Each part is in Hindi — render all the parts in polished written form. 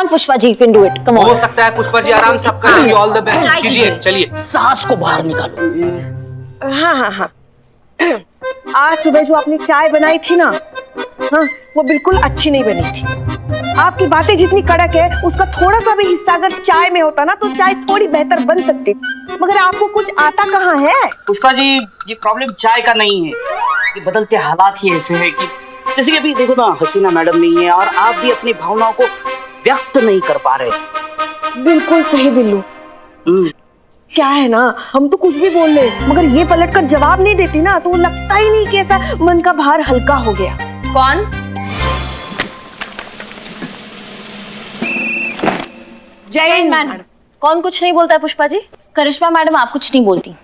On Pushpa ji, you can do it, come on. हो सकता है पुष्पा जी, आराम से आप कर लेंगे। ऑल द बेस्ट कीजिए, चलिए। सांस को बाहर निकालो। हाँ हाँ हाँ। आज सुबह जो आपने चाय बनाई थी ना, हाँ, वो बिल्कुल अच्छी नहीं बनी थी। आपकी बातें जितनी कड़क है, उसका थोड़ा सा भी हिस्सा अगर चाय में होता ना, तो चाय थोड़ी बेहतर बन सकती। मगर आपको कुछ आता कहाँ है? पुष्पा जी, ये प्रॉब्लम चाय का नहीं है, ये बदलते हालात ही ऐसे हैं कि जैसे कि अभी देखो ना, हसीना मैडम नहीं है और आप भी अपनी भावनाओं को व्यक्त नहीं कर पा रहे। बिल्कुल सही बिल्लू। क्या है ना, हम तो कुछ भी बोल ले, मगर ये पलट कर जवाब नहीं देती ना, तो लगता ही नहीं कि ऐसा मन का भार हल्का हो गया। कौन? जय मैडम। कौन कुछ नहीं बोलता है पुष्पा जी? करिश्मा मैडम, आप कुछ नहीं बोलती।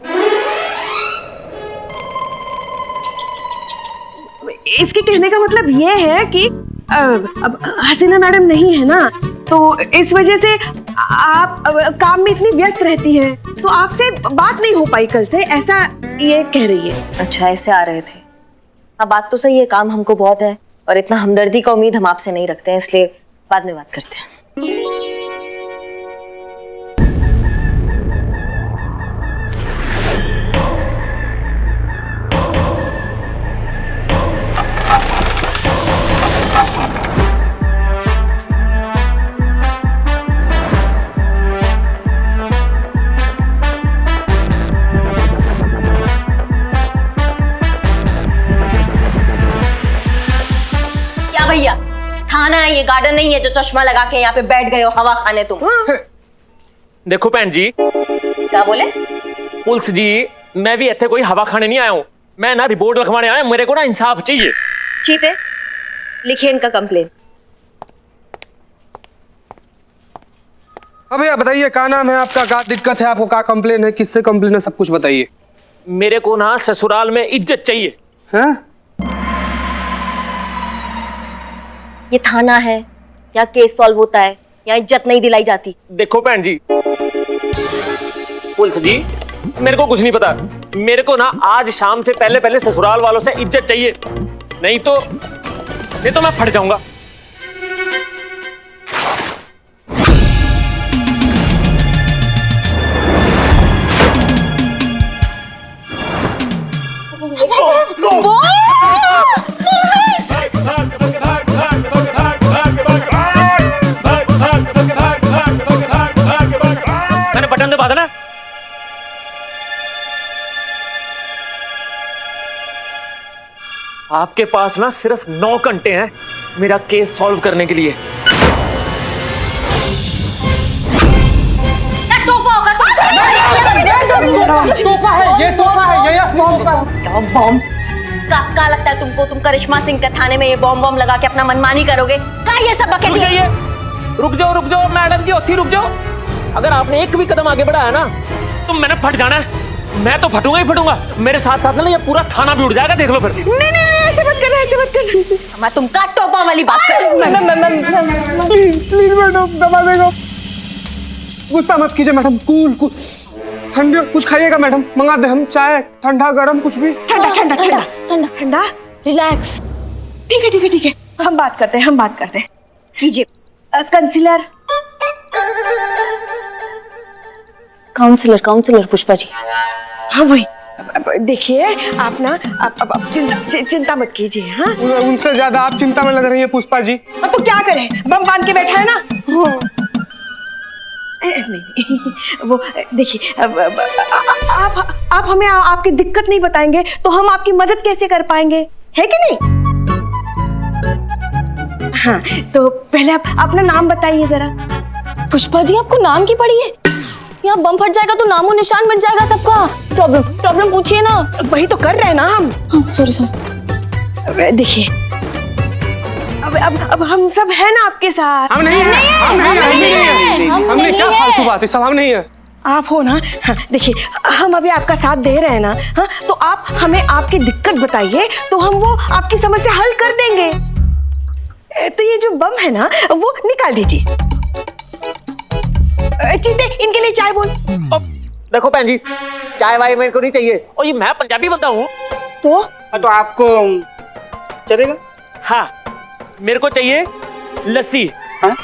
इसके कहने का मतलब ये है कि अब हसीना मैडम नहीं है ना, तो इस वजह से आप काम में इतनी व्यस्त रहती हैं, तो आपसे बात नहीं हो पाई कल से, ऐसा ये कह रही है। अच्छा, ऐसे आ रहे थे। हाँ, बात तो सही है, काम हमको बहुत है और इतना हमदर्दी का उम्मीद हम आपसे नहीं रखते हैं, इसलिए बाद में बात करते हैं। भैया, थाना है ये, गार्डन नहीं है जो चश्मा लगा के यहाँ पे बैठ गए हो हवा खाने तुम। देखो भैन जी। क्या बोले? पुलिस जी, मैं भी इतने कोई हवा खाने नहीं आया हूँ, मैं ना रिपोर्ट लिखवाने आया, मेरे को ना इंसाफ चाहिए। चीते, लिखिए इनका कंप्लेन। अब भैया बताइए, क्या नाम है आपका, क्या दिक्कत है आपको, क्या कंप्लेन है, किससे कंप्लेन है, सब कुछ बताइए। मेरे को ना ससुराल में इज्जत चाहिए। हैं? ये थाना है, यहाँ केस सॉल्व होता है, यहाँ इज्जत नहीं दिलाई जाती। देखो भैन जी, पुलिस जी, मेरे को कुछ नहीं पता, मेरे को ना आज शाम से पहले पहले ससुराल वालों से इज्जत चाहिए, नहीं तो मैं फट जाऊंगा। मैंने बटन दबा देना। आपके पास ना सिर्फ 9 घंटे हैं मेरा केस सॉल्व करने के लिए। तोहफा है ये, तोहफा है ये, बॉम्ब का। क्या बॉम्ब? क्या लगता है तुमको, तुम करिश्मा सिंह के थाने में ये बॉम्ब लगा के अपना मनमानी करोगे? क्या ये सब बकेट? रुक जाओ मैडम जी, ओथी रुक जाओ। अगर आपने एक भी कदम आगे बढ़ाया ना, तो मैंने फट जाना है। मैं तो फटूंगा ही फटूंगा, मेरे साथ साथ ना ये पूरा थाना भी उड़ जाएगा, देख लो फिर। नहीं ऐसे मत करना, ऐसे मत करना। मैं तुमका टोपा वाली बात कर रही हूँ। प्लीज मैडम दबा देगा। गुस्सा मत कीजिए मैडम, कूल ठंडे कुछ खाइएगा मैडम, मंगा दे हम, चाय ठंडा गरम कुछ भी। ठंडा रिलैक्स। ठीक है, हम बात करते हैं। कीजिए। Counsellor counsellor Pushpa ji. हाँ वही। देखिए आप ना, आप चिंता मत कीजिए। हाँ, उनसे ज्यादा आप चिंता में लग रही हैं पुष्पा जी। तो क्या करें, बम बांध के बैठा है ना। नहीं, वो देखिए, आप हमें आपकी दिक्कत नहीं बताएंगे तो हम आपकी मदद कैसे कर पाएंगे, है कि नहीं? हाँ, तो पहले आप अपना नाम बताइए जरा। पुष्पा जी, आपको नाम की पड़ी है? यहाँ बम फट जाएगा तो नामो निशान मिट जाएगा सबका। प्रॉब्लम पूछिए ना। वही तो कर रहे हैं ना हम। सॉरी। देखिए, अब हम सब है ना आपके साथ। हम नहीं है। हमने क्या फालतू बात है, सब हम नहीं है। आप हो ना। हाँ, देखिए, हम अभी आपका साथ दे रहे हैं ना। हाँ, तो आप हमें आपकी दिक्कत बताइए, तो हम वो आपकी समस्या हल कर देंगे। तो ये जो बम है ना, वो निकाल दीजिए। चीते, इनके लिए चाय बोल। देखो भैन जी, चाय वाय मेरे को नहीं चाहिए, और ये मैं पंजाबी बंदा हूँ। तो आपको चलेगा? हाँ, मेरे को चाहिए लस्सी। हाँ?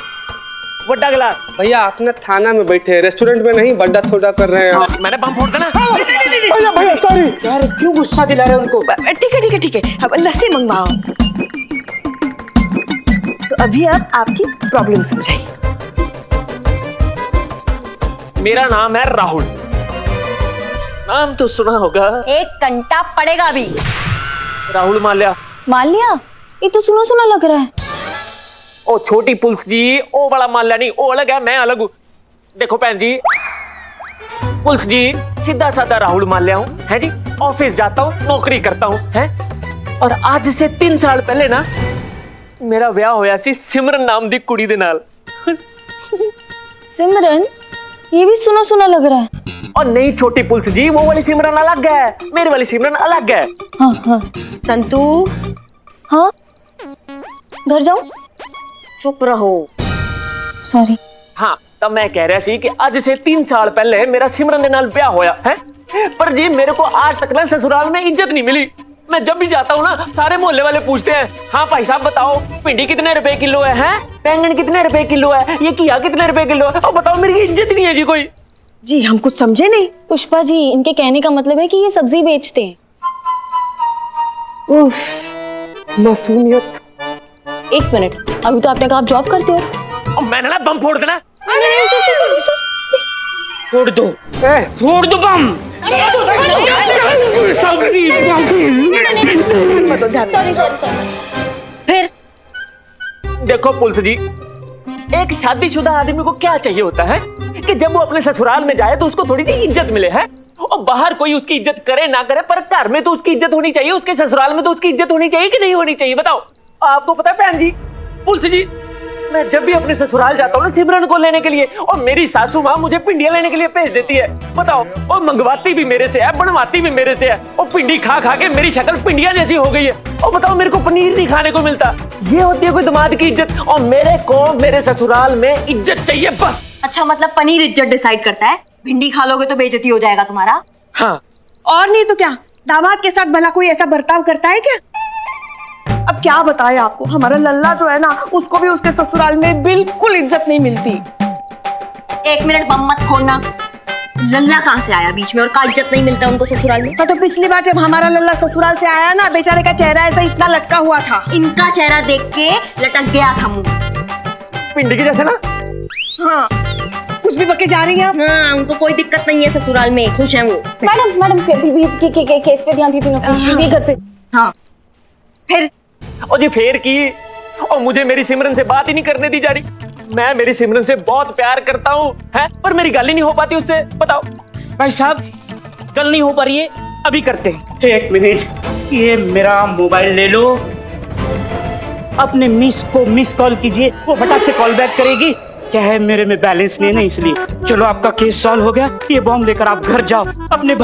बड़ा गिलास। भैया अपने थाना में बैठे, रेस्टोरेंट में नहीं, बड्डा थोड़ा कर रहे हैं आप। मैंने बम फोड़ देना। भैया भैया सॉरी। यार क्यों गुस्सा दिला रहे हैं उनको? ठीक है ठीक है ठीक है, अब लस्सी मंगवाओ। तो अभी आप आपकी प्रॉब्लम समझाइए। मेरा नाम है राहुल। नाम तो सुना होगा। 1 घंटा पड़ेगा अभी। राहुल माल्या। माल्या, ये तो सुना सुना लग रहा है। ओ छोटी पुलिस जी, ओ बड़ा माल्या नहीं, ओ अलग है, मैं अलग हूँ। देखो भैन जी, पुलिस जी सीधा साधा राहुल माल्या हूँ, है जी। ऑफिस जाता हूँ, नौकरी करता हूँ, है। और आज से 3 साल पहले ना मेरा ब्याह होया सी सिमरन नाम दी कुड़ी दे नाल। सिमरन, ये भी सुना सुना लग रहा है। और नहीं छोटी पुलिस जी, वो वाली सिमरन अलग है, मेरी वाली सिमरन अलग है। हाँ हाँ। संतू। हाँ, घर जाऊं? चुप रहो। सॉरी। हाँ, तब मैं कह रहा सी कि आज से 3 साल पहले मेरा सिमरन दे नाल ब्याह होया है, पर जी मेरे को आज तक ना ससुराल में इज्जत नहीं मिली। मैं जब भी जाता हूँ ना, सारे मोहल्ले वाले पूछते हैं, हाँ भाई साहब बताओ भिंडी कितने रुपए किलो है, बैंगन कितने रुपए किलो है, ये घिया कितने रुपए किलो है। और बताओ मेरी इज्जत नहीं है जी कोई। जी हम कुछ समझे नहीं। पुष्पा जी, इनके कहने का मतलब है कि ये सब्जी बेचते हैं। मासूमियत। 1 मिनट, अभी तो आपने कहा आप जॉब करते हो। और मैंने ना बम फोड़ देना। फोड़ दो, ए, फोड़ दो बम। Sorry sorry sorry. फिर देखो पुलिस जी, एक शादीशुदा आदमी को क्या चाहिए होता है कि जब वो अपने ससुराल में जाए तो उसको थोड़ी सी इज्जत मिले, है। और बाहर कोई उसकी इज्जत करे ना करे, पर घर में तो उसकी इज्जत होनी चाहिए, उसके ससुराल में तो उसकी इज्जत होनी चाहिए कि नहीं होनी चाहिए, बताओ। आपको पता है बहन जी, पुलिस जी, मैं जब भी अपने ससुराल जाता हूँ ना सिमरन को लेने के लिए, और मेरी सासू माँ मुझे पिंडियां लेने के लिए भेज देती है, बताओ। और मंगवाती भी मेरे से है, बनवाती भी मेरे से है। और पिंडी खा खा के मेरी शक्ल पिंडिया जैसी हो गई है। और बताओ मेरे को पनीर नहीं खाने को मिलता। ये होती है कोई दामाद की इज्जत। और मेरे को मेरे ससुराल में इज्जत चाहिए बस। अच्छा, मतलब पनीर इज्जत डिसाइड करता है? भिंडी खा लोगे तो बेइज्जती हो जाएगा तुम्हारा। हाँ, और नहीं तो क्या, दामाद के साथ भला कोई ऐसा बर्ताव करता है क्या? अब क्या बताएं आपको, हमारा लल्ला जो है ना, उसको भी उसके ससुराल में बिल्कुल इज्जत नहीं मिलती। 1 मिनट, बम मत खोलना। लल्ला कहाँ से आया बीच में, और का इज्जत नहीं मिलता उनको ससुराल में? तो पिछली बार जब हमारा लल्ला ससुराल से आया ना, बेचारे का चेहरा ऐसा इतना लटका हुआ था। इनका चेहरा देख के लटक गया था मुंह। पिंडी की जैसे ना। हाँ, कुछ भी बके जा रही हैं आप। हाँ, उनको कोई दिक्कत नहीं है ससुराल में, खुश हैं वो। मैडम केस पे ध्यान दीजिए ना प्लीज, ये घर पे। हाँ, फिर और जी फेर की, और मुझे मेरी सिमरन से बात ही नहीं करने दी जा रही। मैं मेरी सिमरन से बहुत प्यार करता हूँ, है, पर मेरी गल ही नहीं हो पाती उससे, बताओ। भाई साहब कल नहीं हो पा रही है, अभी करते हैं। 1 मिनट, ये मेरा मोबाइल ले लो, अपने मिस को मिस कॉल कीजिए, वो फटाक से कॉल बैक करेगी। क्या है, मेरे में बैलेंस नहीं है ना, इसलिए। चलो आपका केस सॉल्व हो गया, ये बॉम्ब लेकर आप घर जाओ, अपने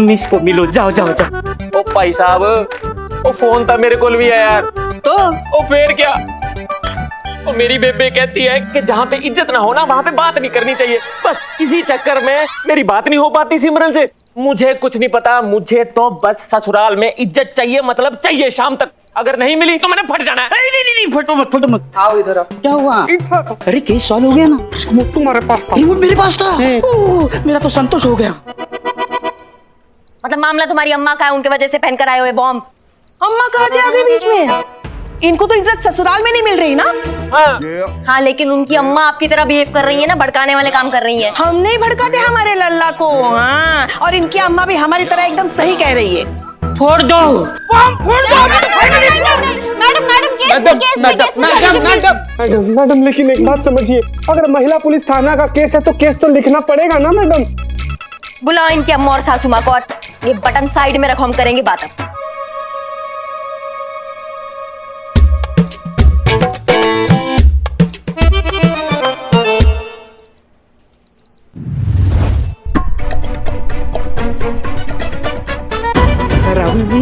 मिस को मिलो, जाओ जाओ जाओ। ओ भाई साहब, वो फोन था मेरे को भी है यार। तो ओ फिर क्या, वो मेरी बेबे कहती है कि जहाँ पे इज्जत ना हो ना, वहाँ पे बात नहीं करनी चाहिए। बस इसी चक्कर में मेरी बात नहीं हो पाती सिमरन से। मुझे कुछ नहीं पता, मुझे तो बस ससुराल में इज्जत चाहिए, मतलब चाहिए शाम तक। अगर नहीं मिली तो मैंने फट जाना है। नहीं, फटो मत, फटो मत। आओ इधर आओ। क्या हुआ? अरे केस सॉल्व हो गया ना। तुम्हारे पास था। रिमोट मेरे पास था। ओह, मेरा तो संतोष हो गया। मतलब मामला तुम्हारी अम्मा का है, उनके वजह से पहनकर आए हुए बॉम्ब। अम्मा कहाँ से आ गई बीच में? इनको तो इज्जत ससुराल में नहीं मिल रही ना। हाँ, लेकिन उनकी अम्मा आपकी तरह बिहेव कर रही है ना, भड़काने वाले काम कर रही है। हम नहीं भड़काते हमारे लल्ला को। हाँ, और इनकी अम्मा भी हमारी तरह एकदम सही कह रही है। फोड़ दो, फोड़ दो। मैडम, लेकिन एक बात समझिए, अगर महिला पुलिस थाना का केस है तो केस तो लिखना पड़ेगा ना मैडम। बुलाओ इनकी अम्मा और सासू माँ को, और ये बटन साइड में रखो, हम करेंगे बात अब। राहुल जी,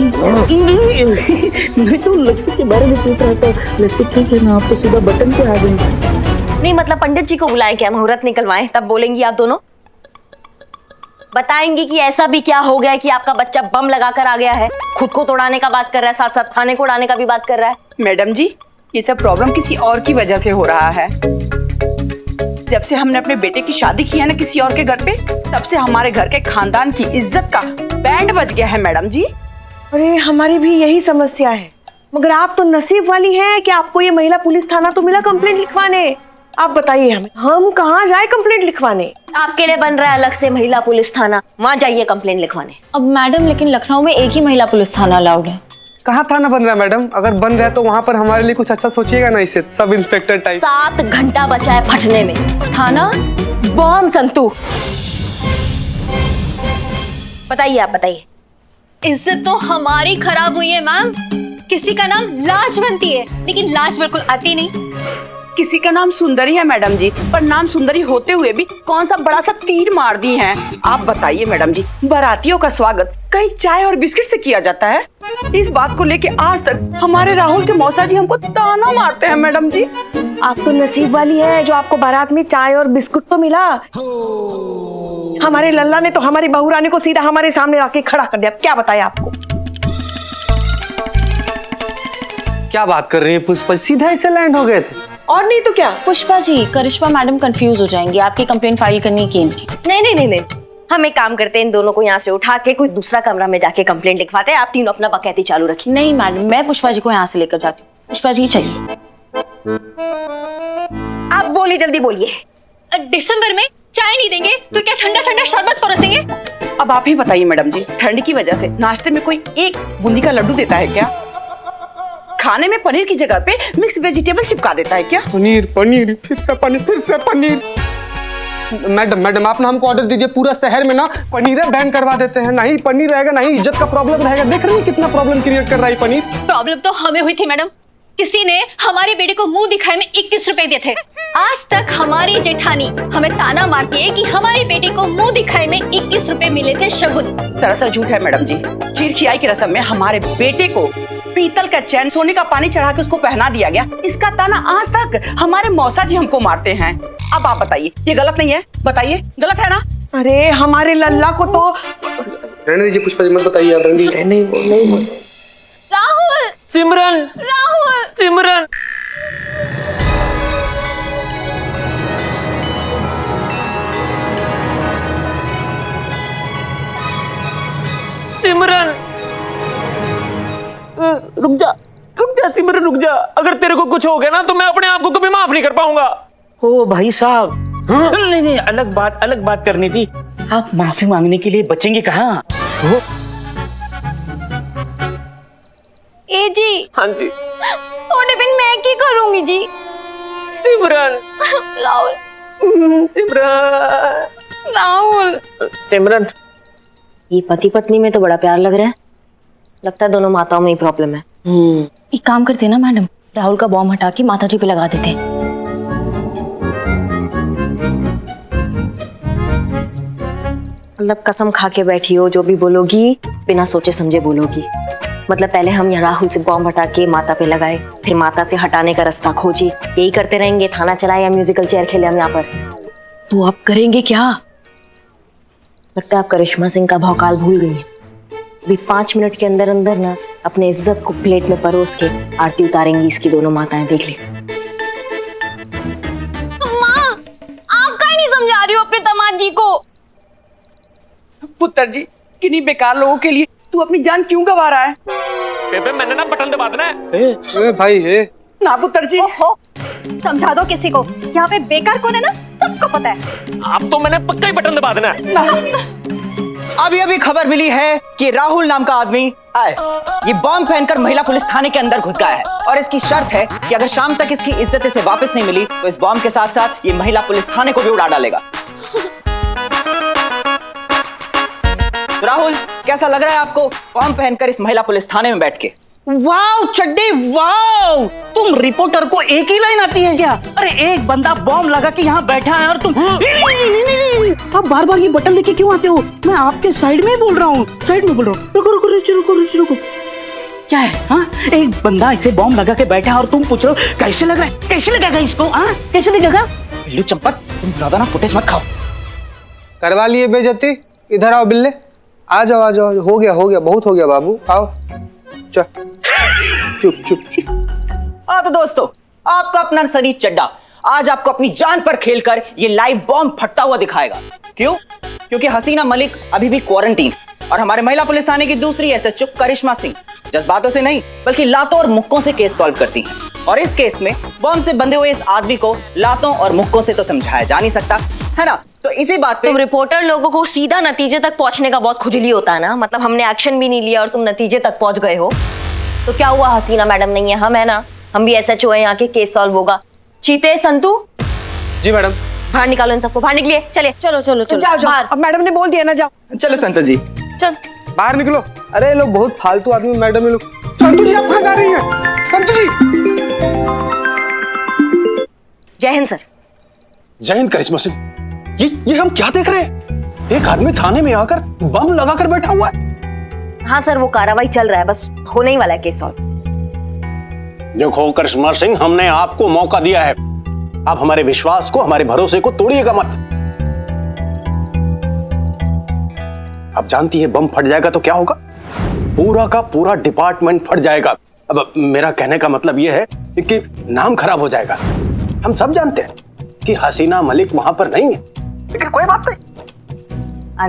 मैं तो लस्सी के बारे में पूछ रहा था। लस्सी ठीक है ना, आप तो सीधा बटन पे आ गए। नहीं मतलब पंडित जी को बुलाएं क्या, मुहूर्त निकलवाएं, तब बोलेंगी आप दोनों। बताएंगी कि ऐसा भी क्या हो गया है कि आपका बच्चा बम लगाकर आ गया है, खुद को तोड़ाने का बात कर रहा है, साथ साथ थाने को उड़ाने का भी बात कर रहा है। मैडम जी, ये सब प्रॉब्लम किसी और की वजह से हो रहा है। जब से हमने अपने बेटे की शादी की है ना किसी और के घर पे, तब से हमारे घर के खानदान की इज्जत का बैंड बज गया है मैडम जी। अरे हमारी भी यही समस्या है, मगर आप तो नसीब वाली हैं कि आपको ये महिला पुलिस थाना तो मिला कंप्लेंट लिखवाने। आप बताइए हमें, हम कहाँ जाए कंप्लेंट लिखवाने? आपके लिए बन रहा है अलग से महिला पुलिस थाना, वहाँ जाइए कंप्लेंट लिखवाने। अब मैडम लेकिन लखनऊ में एक ही महिला पुलिस थाना अलाउड है। कहाँ थाना बन रहा है मैडम? अगर बन रहा है तो वहाँ पर हमारे लिए कुछ अच्छा सोचिएगा ना, इसे सब इंस्पेक्टर टाइप। 7 घंटा बचा है फटने में। थाना बॉम्ब संतू। बताइए, आप बताइए। इज्जत तो हमारी खराब हुई है मैम। किसी का नाम लाज बनती है, लेकिन लाज बिल्कुल आती नहीं। किसी का नाम सुंदरी है मैडम जी, पर नाम सुंदरी होते हुए भी कौन सा बड़ा सा तीर मार दी है। आप बताइए मैडम जी, बारातियों का स्वागत कहीं चाय और बिस्किट से किया जाता है? इस बात को लेके आज तक हमारे राहुल के मौसा जी हमको ताना मारते हैं मैडम जी। आप तो नसीब वाली है जो आपको बारात में चाय और बिस्कुट तो मिला। हमारे लल्ला ने तो हमारी बहू रानी को सीधा हमारे सामने रख के खड़ा कर दिया। क्या बताएं आपको? क्या बात कर रही है पुष्पा, सीधा ऐसे लैंड हो गए थे? और नहीं तो क्या। पुष्पा जी, करिश्मा मैडम कंफ्यूज हो जाएंगी, आपकी कंप्लेंट फाइल करनी की इनकी। नहीं, हम एक काम करते हैं, इन दोनों को यहाँ से उठा के कोई दूसरा कमरा में जाके कंप्लेंट लिखवाते हैं। आप तीनों अपना बकैती चालू रखिए। नहीं मैडम, मैं पुष्पा जी को यहाँ से लेकर जाती हूँ। पुष्पा जी चलिए। आप बोलिए, जल्दी बोलिए। दिसंबर में चाय नहीं देंगे तो क्या ठंडा ठंडा शरबत परोसेंगे? अब आप ही बताइए मैडम जी, ठंड की वजह से नाश्ते में कोई एक बूंदी का लड्डू देता है क्या? खाने में पनीर की जगह पे मिक्स वेजिटेबल चिपका देता है क्या? पनीर पनीर फिर से पनीर। मैडम आप ना हमको ऑर्डर दीजिए, पूरा शहर में ना पनीर बैन करवा देते हैं। नहीं पनीर रहेगा, नहीं इज्जत का प्रॉब्लम रहेगा। देख रही है कितना प्रॉब्लम क्रिएट कर रहा है पनीर। प्रॉब्लम तो हमें हुई थी मैडम। किसी ने हमारे बेटे को मुंह दिखाए में 21 रुपए दिए थे। आज तक हमारी जेठानी हमें ताना मारती है कि हमारे बेटे को मुंह दिखाए में 21 रुपए मिले थे शगुन। सरासर झूठ है मैडम जी। खीर खियाई की रस्म में हमारे बेटे को पीतल का चैन, सोने का पानी चढ़ा के उसको पहना दिया गया। इसका ताना आज तक हमारे मौसा जी हमको मारते हैं। अब आप बताइए, ये गलत नहीं है? बताइए, गलत है ना? अरे हमारे लल्ला को तो रहने दीजिए पुष्पा जी, मत बताइए आप। नहीं बोल। राहुल, सिमरन, राहुल, सिमरन, सिमरन, रुक जा सिमरन, रुक जा। अगर तेरे को कुछ हो गया ना तो मैं अपने आप को कभी माफ नहीं कर पाऊंगा। ओ भाई साहब, नहीं, अलग बात करनी थी। आप माफी मांगने के लिए बचेंगे कहाँ? ए जी। हाँ जी। थोड़े दिन मैं की करूंगी जी। सिमरन, राहुल, सिमरन, राहुल, सिमरन। ये पति पत्नी में तो बड़ा प्यार लग रहा है। लगता है दोनों माताओं में ही प्रॉब्लम है। एक काम करते हैं ना मैडम, राहुल का बॉम्ब हटा के माता जी पे लगा देते हैं। मतलब कसम खा के बैठी हो, जो भी बोलोगी बिना सोचे समझे बोलोगी। मतलब पहले हम यहाँ राहुल से बॉम्ब हटा के माता पे लगाए, फिर माता से हटाने का रास्ता खोजी। यही करते रहेंगे? थाना चलाए या म्यूजिकल चेयर खेले हम यहाँ पर? तो आप करेंगे क्या? लगता है आप करिश्मा सिंह का भौकाल भूल गई हैं। अभी 5 मिनट के अंदर अंदर ना अपने इज्जत को प्लेट में परोस के आरती उतारेंगी इसकी दोनों माताएं। देख ली। माँ, आप काहे नहीं समझा रही हो अपने दामाद जी को? पुत्र जी, किन्हीं बेकार लोगों के लिए तू अपनी जान क्यों गंवा रहा है? बेबे मैंने ना बटन दबा देना है। भाई है ना पुत्र जी। ओहो, समझा दो किसी को। यहाँ पे बेकार कौन है ना सबको पता है। आप तो मैंने पक्का ही बटन दबा देना है। अभी खबर मिली है कि राहुल नाम का आदमी ये बॉम्ब पहनकर महिला पुलिस थाने के अंदर घुस गया है और इसकी शर्त है कि अगर शाम तक इसकी इज्जत इसे वापस नहीं मिली तो इस बॉम्ब के साथ साथ ये महिला पुलिस थाने को भी उड़ा डालेगा। तो राहुल, कैसा लग रहा है आपको बॉम्ब पहनकर इस महिला पुलिस थाने में बैठ के? वाव चड्डी वाव, तुम रिपोर्टर को एक ही लाइन आती है क्या? अरे एक बंदा बॉम्ब लगा के यहाँ बैठा है और तुम आप बार बार ये बटन लेके क्यों आते हो? मैं आपके साइड में बोल रहा हूँ, साइड में बोल रहा हूँ। रुको। क्या है? हाँ, एक बंदा इसे बॉम्ब लगा के बैठा है और तुम पूछ रहे हो कैसे लग रहा है? कैसे लगेगा इसको? हाँ, कैसे लगेगा? बिल्लू चंपक, तुम ज्यादा ना फुटेज मत खाओ। करवा लिए बेइज्जती। इधर आओ बिल्ले, आ जाओ। हो गया बहुत हो गया बाबू, आओ। चुप। हाँ तो दोस्तों, आपका अपना सनी चड्डा आज आपको अपनी जान पर खेलकर ये लाइव बॉम्ब फटता हुआ दिखाएगा। क्यों? क्योंकि हसीना मलिक अभी भी क्वारंटीन और हमारे महिला पुलिस थाने की दूसरी एसएचओ करिश्मा सिंह जज्बातों से नहीं बल्कि लातों और मुक्कों से केस सॉल्व करती हैं। और इस केस में बॉम्ब से बंधे हुए इस आदमी को लातों और मुक्कों से तो समझाया जा नहीं सकता, है ना? तो इसी बात पे तुम रिपोर्टर लोगों को सीधा नतीजे तक पहुंचने का बहुत खुजली होता है ना। मतलब हमने एक्शन भी नहीं लिया और तुम नतीजे तक पहुंच गए हो। तो क्या हुआ, हसीना मैडम नहीं है, हम है ना, हम भी एसएचओ है, यहाँ के केस सॉल्व होगा। चीते, संतू, जी मैडम। बाहर निकालो इन सबको, बाहर निकलिए। चलिए, चलो चलो चलो जाओ जाओ, बाहर। अब मैडम ने बोल दिया ना, जाओ। चलो संतोष जी। चल बाहर निकलो। अरे ये लोग बहुत फालतू आदमी, मैडम ये लोग। संतु जी आप कहाँ जा रही हैं? संतु जी। जय हिंद सर। जय हिंद करिश्मा सिंह। ये हम क्या देख रहे हैं? एक आदमी थाने में आकर बम लगाकर बैठा हुआ है। हाँ सर, वो कार्रवाई चल रहा है, बस होने ही वाला है केस सॉल्व। देखो करिश्मा सिंह, हमने आपको मौका दिया है, आप हमारे विश्वास को, हमारे भरोसे को तोड़िएगा मत। आप जानती है बम फट जाएगा तो क्या होगा? पूरा का पूरा डिपार्टमेंट फट जाएगा। अब मेरा कहने का मतलब यह है कि नाम खराब हो जाएगा। हम सब जानते हैं कि हसीना मलिक वहां पर नहीं है, लेकिन कोई बात नहीं।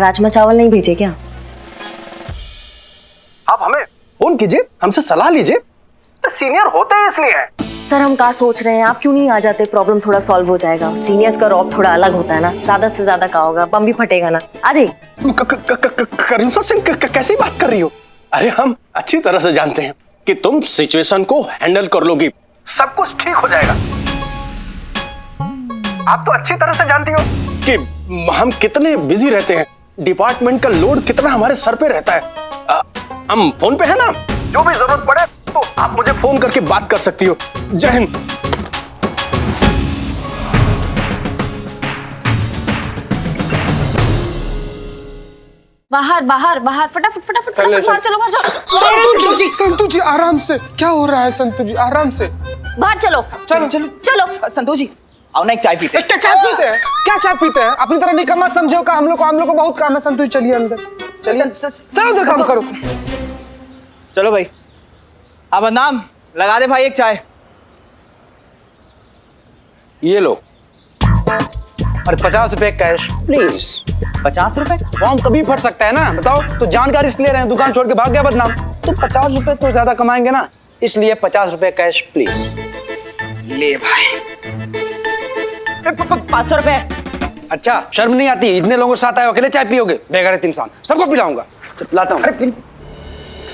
राजमा चावल नहीं भेजे क्या? आप हमें फोन कीजिए, हमसे सलाह लीजिए, सीनियर होते हैं इसलिए। सर हम क्या सोच रहे हैं, आप क्यों नहीं आ जाते, प्रॉब्लम थोड़ा सॉल्व हो जाएगा। सीनियर्स का रौब थोड़ा अलग होता है ना, ज्यादा से ज्यादा क्या होगा, बम भी फटेगा ना। आ जाइए। करिश्मा सिंह कैसी बात कर रही हो? अरे हम अच्छी तरह से जानते हैं कि तुम सिचुएशन को हैंडल कर लोगी, सब कुछ ठीक हो जाएगा। आप तो अच्छी तरह से जानती हो कि हम कितने बिजी रहते हैं, डिपार्टमेंट का लोड कितना हमारे सर पे रहता है। हम फोन पे है ना, जो भी जरूरत पड़े तो आप मुझे फोन करके बात कर सकती हो। जय हिंद। बाहर बाहर बाहर, फटाफट फटाफट फटाफट, बाहर चलो बाहर चलो। संतु जी आराम से। क्या हो रहा है संतु जी, आराम से। बाहर चलो चलो चलो चलो। संतोष जी आओ ना, एक चाय पीते हैं। क्या चाय पीते हैं? क्या चाय पीते हैं? अपनी तरह निकम्मा समझो का हम लोग को बहुत काम है। संतु जी चलिए अंदर, चलिए चलो उधर काम करो। चलो भाई, अब नाम लगा दे भाई एक चाय। ये लो, और 50 रुपए कैश प्लीज। 50 रुपए? बॉम्ब कभी फट सकता है ना, बताओ। तो जान का रिस्क ले रहे हैं, दुकान छोड़ के भाग गया बदनाम। तो 50 रुपए तो ज्यादा कमाएंगे ना, इसलिए 50 रुपए कैश प्लीज। ले भाई 500 रुपए। अच्छा शर्म नहीं आती? इतने लोगों के साथ आए, अकेले चाय पियोगे? बेगैरत इंसान, सबको पिलाऊंगा। पिलाता हूँ।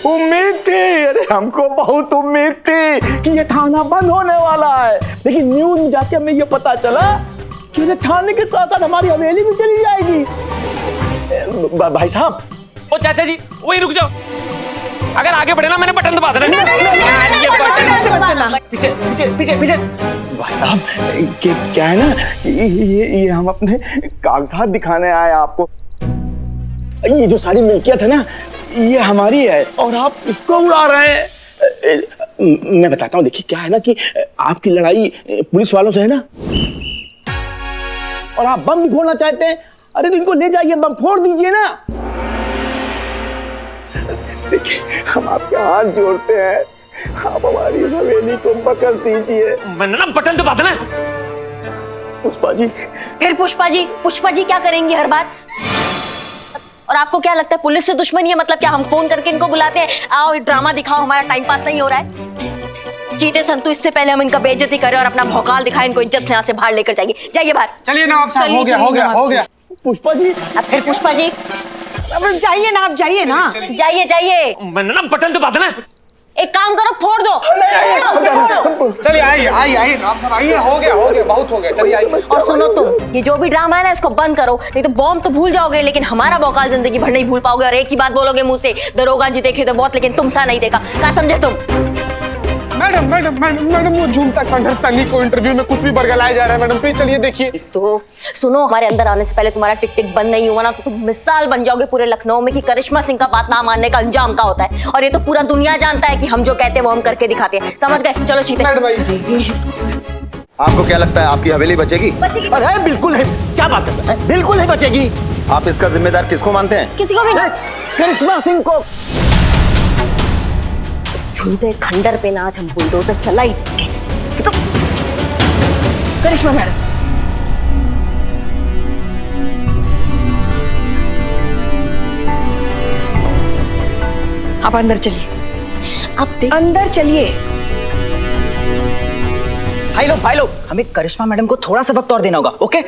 उम्मीद थी, अरे हमको बहुत उम्मीद थी कि ये थाना बंद होने वाला है, लेकिन न्यूज में जाके हमें ये पता चला कि ये थाने के साथ साथ हमारी हवेली भी चली जाएगी। भाई साहब। ओ चाचा जी वही रुक जाओ, अगर आगे बढ़े ना मैंने बटन दबा देना। पीछे पीछे पीछे पीछे। भाई साहब क्या है ना, ये हम अपने कागजात दिखाने आए आपको। ये जो सारी मिल्कियत है ना, ये हमारी है और आप इसको उड़ा रहे हैं। मैं बताता हूँ, देखिए क्या है ना कि आपकी लड़ाई पुलिस वालों से है ना, और आप बम भी फोड़ना चाहते हैं। अरे तो इनको ले जाइए, बम फोड़ दीजिए ना। देखिए हम आपके हाथ जोड़ते हैं, आप हमारी हवेली को बख्श दीजिए। मैंने ना बटन दबा देना। पुष्पा जी। फिर पुष्पा जी? पुष्पा जी क्या करेंगी हर बार? और आपको क्या लगता है पुलिस से दुश्मनी है? मतलब क्या हम फोन करके इनको बुलाते हैं, आओ ड्रामा दिखाओ, हमारा टाइम पास नहीं हो रहा है? चीते संतु, इससे पहले हम इनका बेइज्जती करें और अपना भौकाल दिखाएं, इनको इज्जत से यहाँ से बाहर लेकर जाइए। जाइए बाहर। चलिए नवाब साहब, हो गया हो गया हो गया। पुष्पा जी। अब फिर पुष्पा जी? अब जाइए ना, आप जाइए ना। जाइए जाइए। मैंने ना बटन दबा देना। एक काम करो, फोड़ दो। चलिए आइए आइए आइए नवाब साहब, आइए। हो गया बहुत हो गया, चलिए आइए। और सुनो तुम, ये जो भी ड्रामा है ना, इसको बंद करो, नहीं तो बॉम्ब तो भूल जाओगे लेकिन हमारा भौकाल जिंदगी भर नहीं भूल पाओगे। और एक ही बात बोलोगे मुंह से, दरोगा जी देखे तो बहुत, लेकिन तुमसा नहीं देखा। क्या समझे तुम? मैडम मैडम मैडम मैडम वो झूमता खंडर सनी को इंटरव्यू में कुछ भी बरगलाया जा रहा है। मैडम प्लीज चलिए देखिए। तो सुनो, हमारे अंदर आने से पहले तुम्हारा टिक टिक बंद नहीं हुआ ना, तो तुम मिसाल बन जाओगे पूरे लखनऊ में कि करिश्मा सिंह का बात ना मानने का अंजाम क्या होता है। और ये तो पूरा दुनिया जानता है कि हम जो कहते हैं वो हम करके दिखाते हैं। समझ गए? चलो चीते। आपको क्या लगता है आपकी हवेली बचेगी? अरे बिल्कुल है, क्या बात करते हैं, बिल्कुल है बचेगी। आप इसका जिम्मेदार किसको मानते हैं? किसी को भी नहीं। करिश्मा सिंह को। इस झूलते खंडर पे ना आज हम बुलडोजर चला ही देंगे। इसकी तो करिश्मा मैडम, आप अंदर चलिए, आप अंदर चलिए। भाई लोग हमें करिश्मा मैडम को थोड़ा सा वक्त और देना होगा, ओके?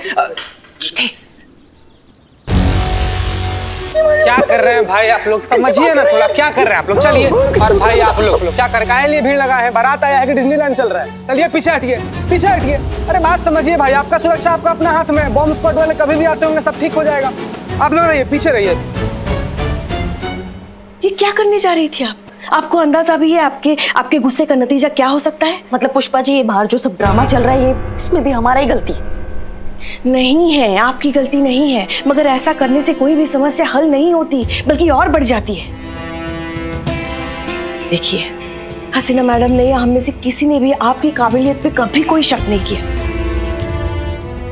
क्या कर रहे हैं भाई आप लोग, समझिए ना थोड़ा, क्या कर रहे हैं आप लोग? चलिए। और भाई आप लोग क्या कर रहे हैं? लिए भीड़ लगा है, बारात आया है कि डिज्नीलैंड चल रहा है? चलिए पीछे हटिए, पीछे हटिए। अरे बात समझिए भाई, आपका सुरक्षा आपका अपना हाथ में है। बॉम्ब स्क्वाड वाले कभी भी आते होंगे, सब ठीक हो जाएगा। आप लोग रहिए, पीछे रहिए। ये क्या करने जा रही थी आप? आपको अंदाजा भी है आपके गुस्से का नतीजा क्या हो सकता है? मतलब पुष्पा जी, ये बाहर जो सब ड्रामा चल रहा है, ये इसमें भी हमारा ही गलती नहीं है, आपकी गलती नहीं है, मगर ऐसा करने से कोई भी समस्या हल नहीं होती, बल्कि और बढ़ जाती है। देखिए, हसीना मैडम ने या हम में से किसी ने भी आपकी काबिलियत पे कभी कोई शक नहीं किया।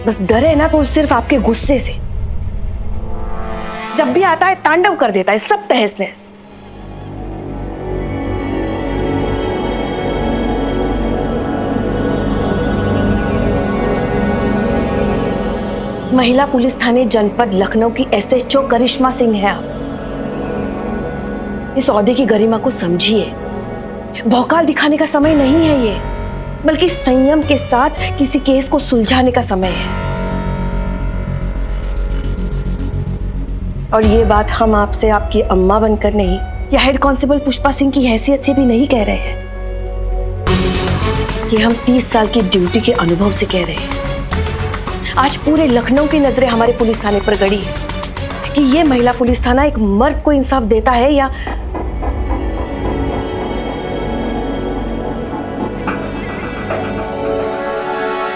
बस डर है ना, तो सिर्फ आपके गुस्से से। जब भी आता है तांडव कर देता है, सब तहस नहस। महिला पुलिस थाने जनपद लखनऊ की SHO करिश्मा सिंह है आप। इस ओहदे की गरिमा को समझिए। भौकाल दिखाने का समय नहीं है ये, बल्कि संयम के साथ किसी केस को सुलझाने का समय है। और ये बात हम आपसे आपकी अम्मा बनकर नहीं, या हेड कांस्टेबल पुष्पा सिंह की हैसियत से भी नहीं कह रहे हैं। ये हम 30 साल की ड्यूटी के अनुभव से कह रहे हैं। आज पूरे लखनऊ की नजरें हमारे पुलिस थाने पर गड़ी है कि ये महिला पुलिस थाना एक मर्द को इंसाफ देता है या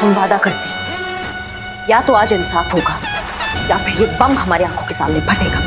हम वादा करते हैं, या तो आज इंसाफ होगा या फिर ये बम हमारी आंखों के सामने फटेगा।